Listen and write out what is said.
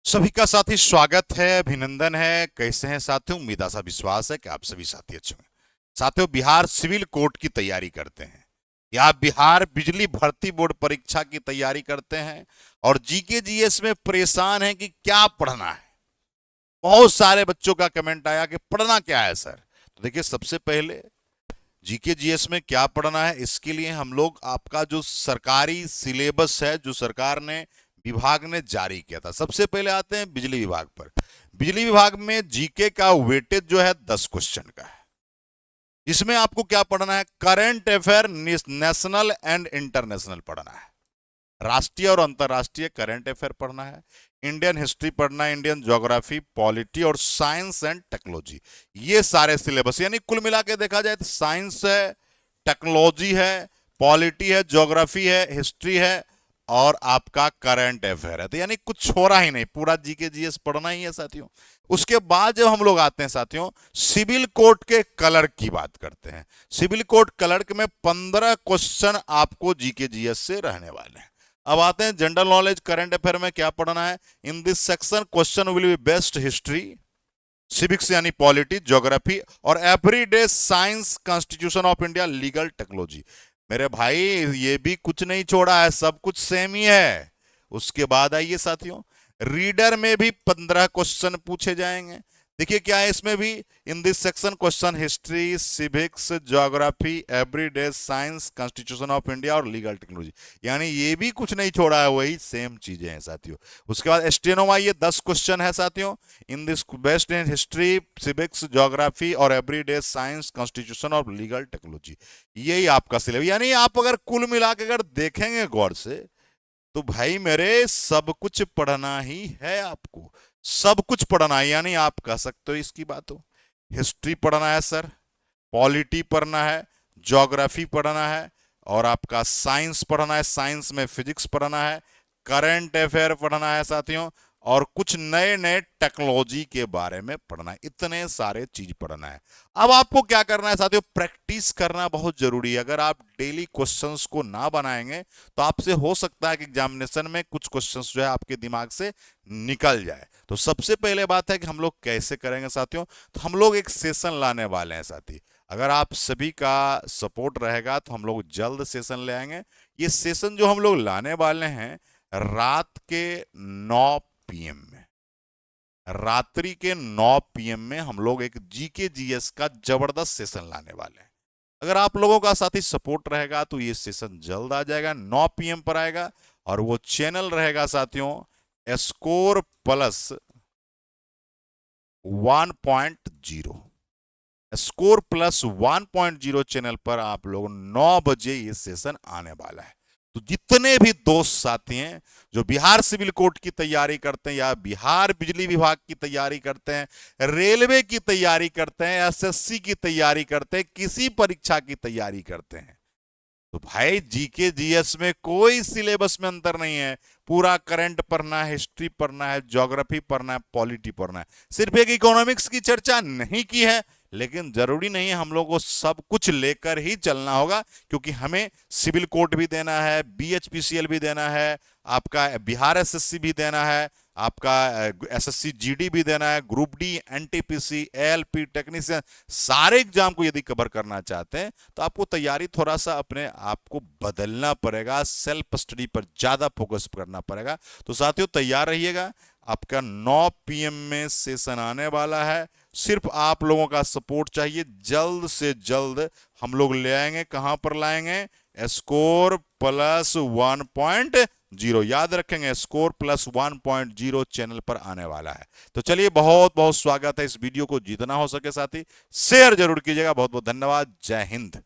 सभी का साथी स्वागत है, अभिनंदन है। कैसे हैं साथियों? उम्मीद आशा विश्वास है कि आप सभी साथी अच्छे हैं। साथियों, बिहार सिविल कोर्ट की तैयारी करते हैं या बिहार बिजली भर्ती बोर्ड परीक्षा की तैयारी करते हैं और जीके जीएस में परेशान हैं कि क्या पढ़ना है। बहुत सारे बच्चों का कमेंट आया कि पढ़ना क्या है सर। तो देखिए, सबसे पहले जीके जीएस में क्या पढ़ना है, इसके लिए हम लोग आपका जो सरकारी सिलेबस है, जो सरकार ने विभाग ने जारी किया था, सबसे पहले आते हैं बिजली विभाग पर। बिजली विभाग में जीके का वेटेज जो है 10 क्वेश्चन का है। इसमें आपको क्या पढ़ना है? Current affair, national and international पढ़ना है। राष्ट्रीय और अंतर्राष्ट्रीय करंट अफेयर पढ़ना है। इंडियन हिस्ट्री पढ़ना है, इंडियन ज्योग्राफी, पॉलिटी और साइंस एंड टेक्नोलॉजी। ये सारे सिलेबस, यानी कुल मिला के देखा जाए तो साइंस है, टेक्नोलॉजी है, पॉलिटी है, ज्योग्राफी है, हिस्ट्री है और आपका करंट अफेयर है। तो यानी कुछ छोड़ा ही नहीं, पूरा जीके जीएस पढ़ना ही है साथियों। उसके बाद जब हम लोग आते हैं साथियों, सिविल कोर्ट के क्लर्क की बात करते हैं। सिविल कोर्ट क्लर्क में 15 क्वेश्चन आपको जीके जीएस से रहने वाले हैं। अब आते हैं जनरल नॉलेज करंट अफेयर में क्या पढ़ना है। In this section question will be best history, civics यानी पॉलिटी, ज्योग्राफी और everyday science, constitution of India, legal, technology. मेरे भाई, ये भी कुछ नहीं छोड़ा है, सब कुछ सेम ही है। उसके बाद आइए साथियों, रीडर में भी 15 क्वेश्चन पूछे जाएंगे। देखिए क्या है इसमें भी। In this section question history, civics, geography, everyday science, constitution of India और लीगल, टेक्नोलॉजी। यानी ये भी कुछ नहीं छोड़ा है, वही सेम चीजें हैं साथियों। उसके बाद स्टेनो आइए, 10 क्वेश्चन है साथियों। In this best in history, civics, geography और एवरीडे साइंस, कॉन्स्टिट्यूशन और लीगल, टेक्नोलॉजी। यही आपका सिलेबस। यानी आप अगर कुल मिला के अगर देखेंगे गौर से, तो भाई मेरे सब कुछ पढ़ना ही है आपको, सब कुछ पढ़ना है। यानी आप कह सकते हो इसकी बात हो, हिस्ट्री पढ़ना है सर, पॉलिटी पढ़ना है, ज्योग्राफी पढ़ना है और आपका साइंस पढ़ना है, साइंस में फिजिक्स पढ़ना है, करंट अफेयर पढ़ना है साथियों और कुछ नए नए टेक्नोलॉजी के बारे में पढ़ना है। इतने सारे चीज पढ़ना है। अब आपको क्या करना है साथियों? प्रैक्टिस करना बहुत जरूरी है। अगर आप डेली क्वेश्चंस को ना बनाएंगे तो आपसे हो सकता है कि एग्जामिनेशन में कुछ क्वेश्चंस जो है आपके दिमाग से निकल जाए। तो सबसे पहले बात है कि हम लोग कैसे करेंगे साथियों। तो हम लोग एक सेशन लाने वाले हैं साथी। अगर आप सभी का सपोर्ट रहेगा तो हम लोग जल्द सेशन ले आएंगे। ये सेशन जो हम लोग लाने वाले हैं, रात के 9 पीएम में, रात्रि के 9 पीएम में हम लोग एक जीके जीएस का जबरदस्त सेशन लाने वाले हैं। अगर आप लोगों का साथी सपोर्ट रहेगा तो ये सेशन जल्द आ जाएगा, 9 पीएम पर आएगा। और वो चैनल रहेगा साथियों score plus 1.0। Score plus 1.0 channel पर आप लोग 9 बजे ये सेशन आने वाला है। तो जितने भी दोस्त साथी हैं जो बिहार सिविल कोर्ट की तैयारी करते हैं या बिहार बिजली विभाग की तैयारी करते हैं, रेलवे की तैयारी करते हैं, एसएससी की तैयारी करते हैं, किसी परीक्षा की तैयारी करते हैं, तो भाई जीके जीएस में कोई सिलेबस में अंतर नहीं है। पूरा करंट पढ़ना है, हिस्ट्री पढ़ना है, ज्योग्राफी पढ़ना है, पॉलिटी पढ़ना है। सिर्फ एक इकोनॉमिक्स की चर्चा नहीं की है, लेकिन जरूरी नहीं है, हम लोग को सब कुछ लेकर ही चलना होगा। क्योंकि हमें सिविल कोर्ट भी देना है, बीएचपीसीएल भी देना है, आपका बिहार एसएससी भी देना है, आपका एसएससी जीडी भी देना है, group D, NTPC, ALP, technician, सारे एग्जाम को यदि कवर करना चाहते हैं तो आपको तैयारी थोड़ा सा अपने आप को बदलना पड़ेगा, सेल्फ स्टडी पर ज्यादा फोकस करना पड़ेगा। तो साथियों तैयार रहिएगा, आपका 9 पीएम में सेशन आने वाला है। सिर्फ आप लोगों का सपोर्ट चाहिए, जल्द से जल्द हम लोग ले आएंगे। कहां पर लाएंगे? स्कोर प्लस 1.0, याद रखेंगे, स्कोर प्लस 1.0 चैनल पर आने वाला है। तो चलिए, बहुत बहुत स्वागत है। इस वीडियो को जितना हो सके साथी शेयर जरूर कीजिएगा। बहुत बहुत धन्यवाद। जय हिंद।